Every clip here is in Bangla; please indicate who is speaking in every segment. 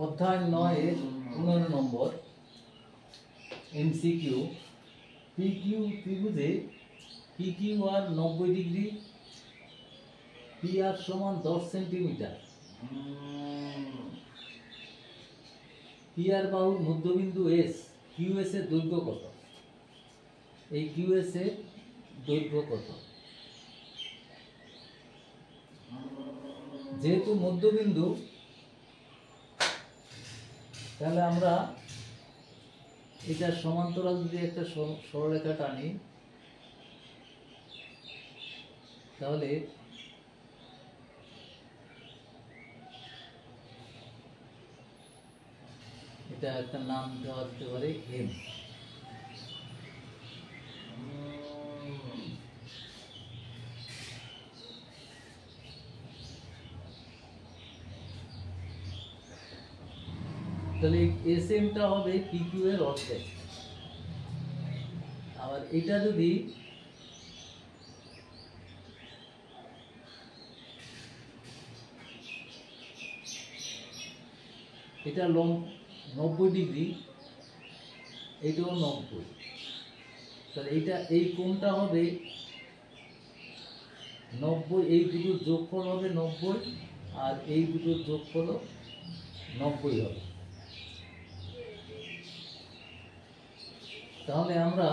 Speaker 1: অধ্যায় 9 এর 15 নম্বর এমসিকিউ। পিকিউ ত্রিভুজে পিকিউআর 90 ডিগ্রি, পিআর সমান 10 সেন্টিমিটার, পিআর বাহুর মধ্যবিন্দু এস, কিউএস এর দৈর্ঘ্য কত? এই কিউএস এর দৈর্ঘ্য কত? যেহেতু মধ্যবিন্দু, তাহলে আমরা এটা সমান্তরাল যদি একটা সরলরেখা টানি, তাহলে এটা একটা নাম দেওয়া যেতে পারে এম। তাহলে এস এমটা হবে পিকিউ এর অর্ধেক। আবার এটা যদি এটা 90 ডিগ্রি, এটাও 90, তাহলে এইটা এই কোণটা হবে 90, এই দুটোর যোগফল হবে 90, আর এই দুটোর যোগফল 90 হবে। তাহলে আমরা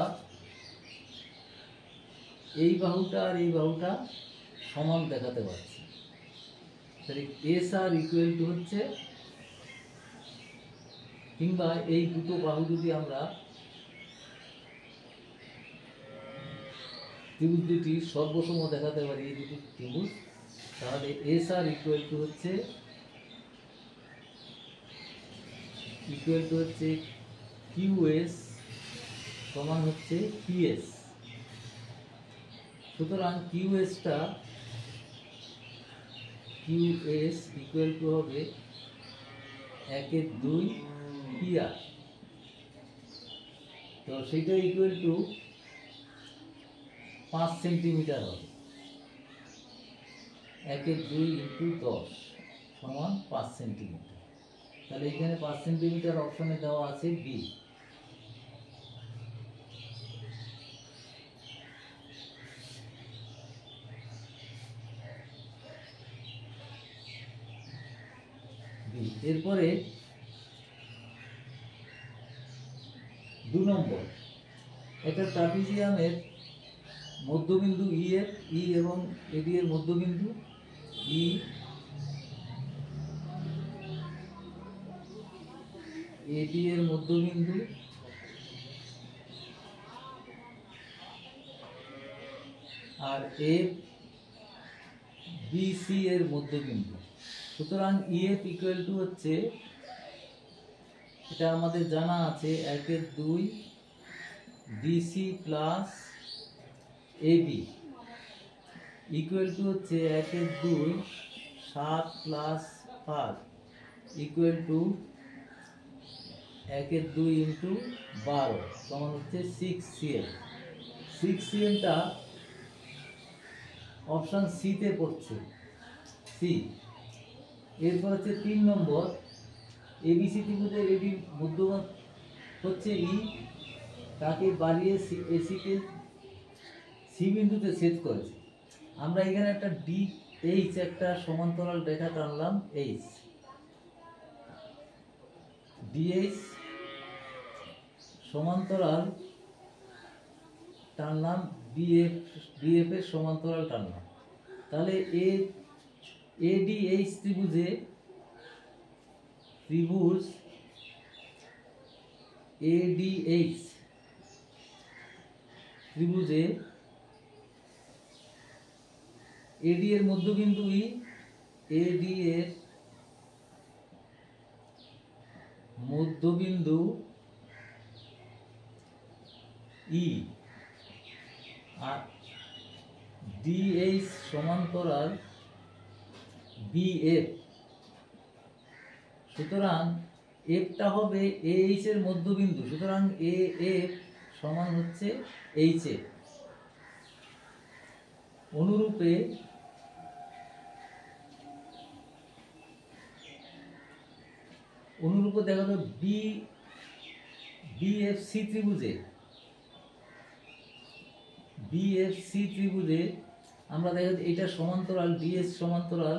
Speaker 1: এই বাহুটা আর এই বাহুটা সমান দেখাতে পারছি। তাহলে এস আর ইকুয়াল টু হচ্ছে, কিংবা এই দুটো বাহু যদি আমরা ত্রিভুজ দুটি সর্বসম দেখাতে পারি, এই দুটো ত্রিভুজ, তাহলে এস আর ইকুয়াল টু হচ্ছে কিউএস সমান হচ্ছে পিএস। সুতরাং কিউএস ইকুয়াল টু হবে 1/2 পিআর। তো সেটা ইকুয়াল টু 5 সেন্টিমিটার হবে। 1/2 ইন্টু 10 সমান 5 সেন্টিমিটার। তাহলে এখানে 5 সেন্টিমিটার অপশনে দেওয়া আছে বি। এরপরে 2 নম্বর, একটা ট্রাপিজিয়ামের মধ্যবিন্দু ই এবং এডি এর মধ্যবিন্দু এডি এর মধ্যবিন্দু আর এফ বিসি এর মধ্যবিন্দু। সুতরাং ইএফ ইকুয়াল টু হচ্ছে, এটা আমাদের জানা আছে, 1/2 BC plus AB equal to হচ্ছে 1/2 7 প্লাস 5 ইকুয়াল টু 1/2 ইন্টু 12 সমান হচ্ছে 6 সিএম। 6 সিএমটা অপশন সিতে পড়ছে, সি। এরপর হচ্ছে 3 নম্বর, এবিসি ত্রিভুজের এডি মধ্যমান হচ্ছে ই, তাকে বাড়িয়ে এসিকে সি বিন্দুতে ছেদ করেছে। আমরা এখানে একটা এইচ একটা সমান্তরাল রেখা টানলাম, এইচ ডিএইচ সমান্তরাল টানলাম, বিএফ এর সমান্তরাল টানলাম। তাহলে এডিএইচ ত্রিভুজ এডিএইচ ত্রিভুজে এডি এর মধ্যবিন্দু ই, এডি এর মধ্যবিন্দু ই আর ডিএইচ সমান্তরাল বিএফ। সুতরাং এফটা হবে এইচ এর মধ্যবিন্দু, সুতরাং এ এফ সমান হচ্ছে এইচ এফ। অনুরূপে অনুরূপ দেখা গেল বিএফসি ত্রিভুজে আমরা দেখা যাচ্ছে এটা সমান্তরাল, ডিএস সমান্তরাল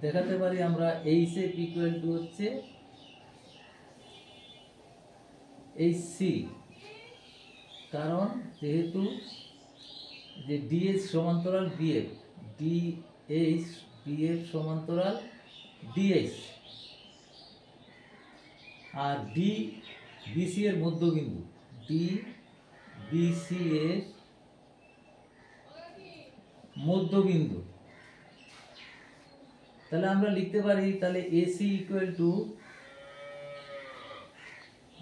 Speaker 1: দেখাতে পারি আমরা এইচএফ ইকুয়াল টু হচ্ছে এইচসি, কারণ যেহেতু যে ডিএস সমান্তরাল বিএফ, বিএফ সমান্তরাল ডিএস, আর ডি বিসি এর মধ্যবিন্দু, বিসি এর মধ্যবিন্দু। তাহলে আমরা লিখতে পারি, তাহলে এসি ইকুয়াল টু,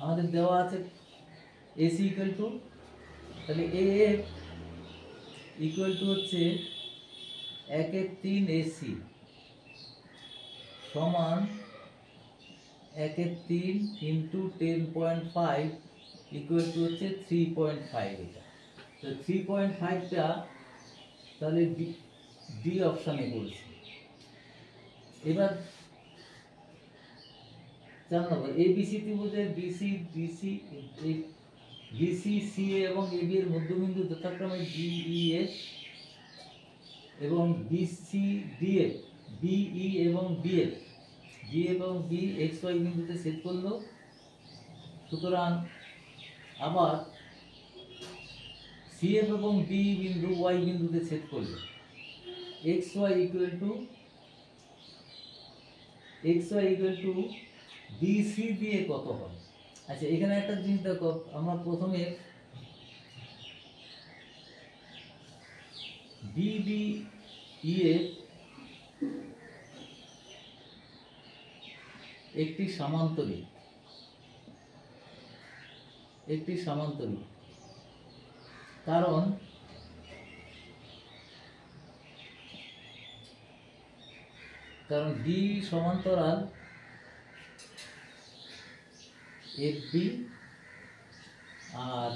Speaker 1: আমাদের দেওয়া আছে এসি ইকুয়াল টু, তাহলে এএফ ইকুয়াল টু হচ্ছে 1/3 এসি সমান 1/3 ইন্টু 10.5 ইকুয়াল টু হচ্ছে 3.5। এটা তো 3.5টা তাহলে ডি অপশানে করেছি। এবার 4 নম্বর, এবিসি ত্রিভুজের বিসি সিএ এবং এবি এর মধ্যবিন্দু যথাক্রমে ডিইএফ এবং বিসি ডিএফ, বিই এবং ডিএফ, এবং বি এক্স ওয়াই বিন্দুতে ছেদ করলো। সুতরাং আবার সিএফ এবং ডি বিন্দু ওয়াই বিন্দুতে ছেদ করলো। X y equal to BC দিয়ে কত হবে? আচ্ছা, এখানে একটা জিনিস দেখো, আমরা প্রথমে বিডিইএফ একটি সামান্তরিক, কারণ ডি সমান্তরাল এফবি আর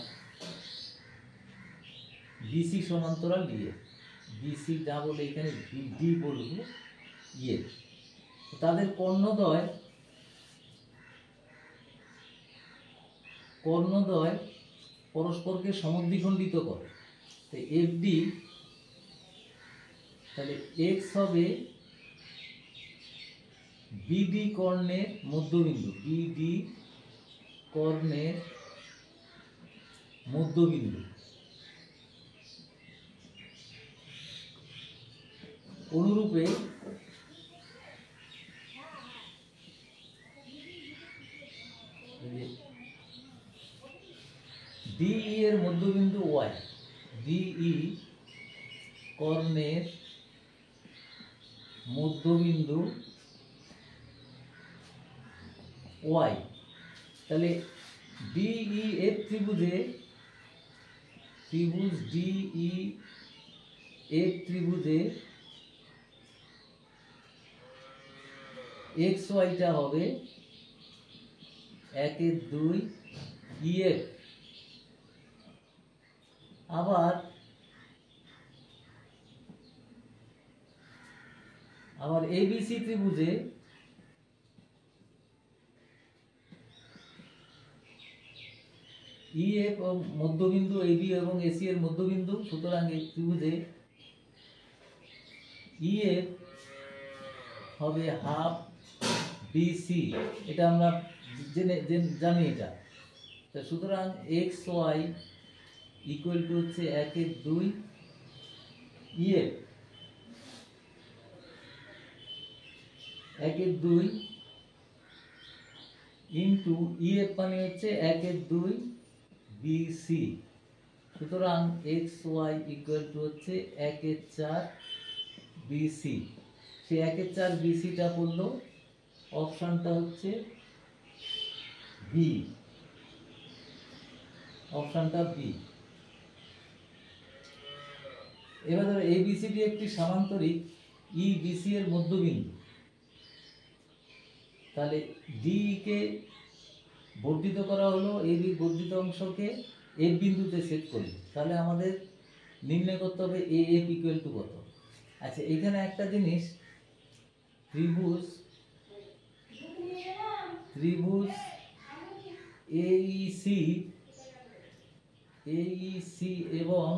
Speaker 1: বিসি সমান্তরাল ডিএফ, বিসি যা বলে এখানে ডি বলবো ইয়ে, তাদের কর্ণদ্বয় পরস্পরকে সমদ্বিখণ্ডিত করে। তো এফডি, তাহলে এক্স হবে বিডি কর্ণের মধ্যবিন্দু, অনুরূপে ডিই এর মধ্যবিন্দু ওয়াই, ডিই কর্ণের মধ্যবিন্দু ওয়াই, তাহলে ডিইএফ ত্রিভুজ ডিইএফ ত্রিভুজে এক্স ওয়াইটা হবে 1/2 ইএফ। আবার এবিসি ত্রিভুজে ইএফ মধ্যবিন্দু এবি এবং এসি এর মধ্যবিন্দু, সুতরাং এই ত্রিভুজে ইএফ হবে হাফ বিসি, এটা আমরা জানি এটা। সুতরাং এক্স ওয়াই ইকুয়াল টু হচ্ছে 1/2 ইএফ, 1/2 ইন্টু ইএফ মানে হচ্ছে 1/2 বিসি। সুতরাং এক্স ওয়াই ইকুয়াল টু হচ্ছে 1/4 বিসি। সে 1/4 বিসিটা পড়লো, অপশানটা হচ্ছে বি, অপশানটা বি। এবার ধরো এবিসিডি একটি সামান্তরিক ই বিসি এর মধ্যবিন্দু, তাহলে ডি কে বর্ধিত করা হলো, এবি বর্ধিত অংশকে এফ বিন্দুতে ছেদ করলো। তাহলে আমাদের নির্ণয় করতে হবে এ এফ ইকুয়াল টু কত। আচ্ছা, এখানে একটা জিনিস ত্রিভুজ AEC এবং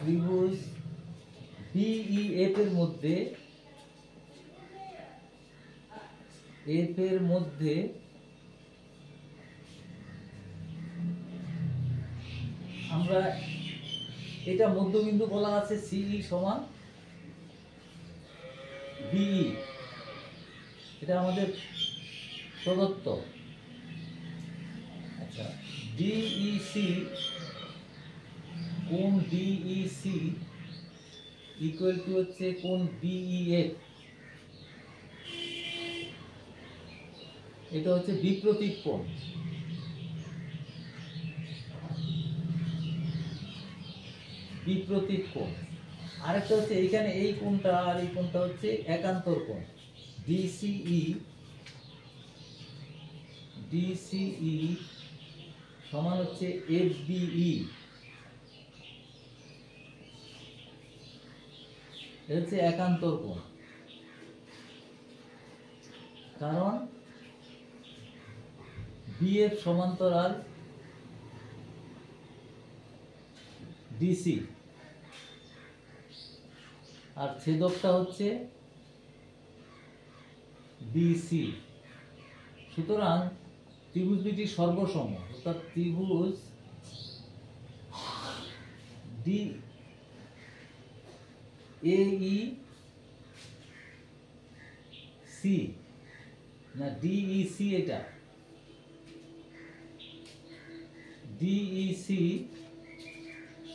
Speaker 1: ত্রিভুজ BEF এর মধ্যে আমরা এটা মধ্যবিন্দু বলা আছে CE সমান BE, এটা আমাদের প্রদত্ত। আচ্ছা, DEC কোণ DEC ইকুয়াল টু হচ্ছে কোণ BEF, এটা হচ্ছে বিপ্রতীক কোণ। আরেকটা হচ্ছে এইখানে এই কোণটা আর এই কোণটা হচ্ছে একান্তর কোণ। DCE সমান হচ্ছে FBE, এটা হচ্ছে একান্তর কোণ। কারণ BF সমান্তরাল DC আর ছেদকটা হচ্ছে BC। সুতরাং ত্রিভুজ দুটি সর্বসম, অর্থাৎ ত্রিভুজ DAEC না DEC, এটা DEC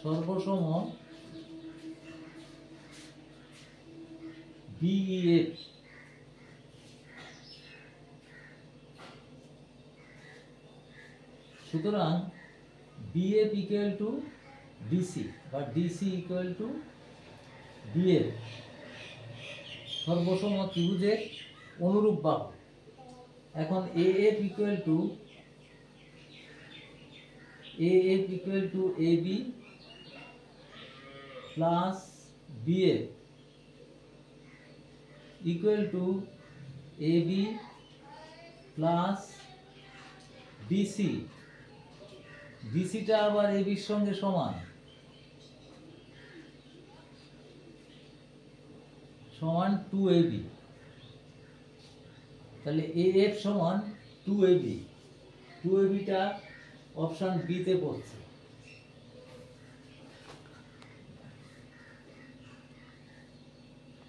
Speaker 1: সর্বসম BEF। সুতরাং BF ইকুয়াল টু DC বা DC ইকুয়াল টু BF সর্বসম ত্রিভুজের অনুরূপ বাহু। এখন AF equal to AB plus BF equal to AB plus BC। BCটা আবার ABর সঙ্গে সমান 2AB, তাহলে AF সমান 2AB। 2AB টা অপশন B তে পড়ছে।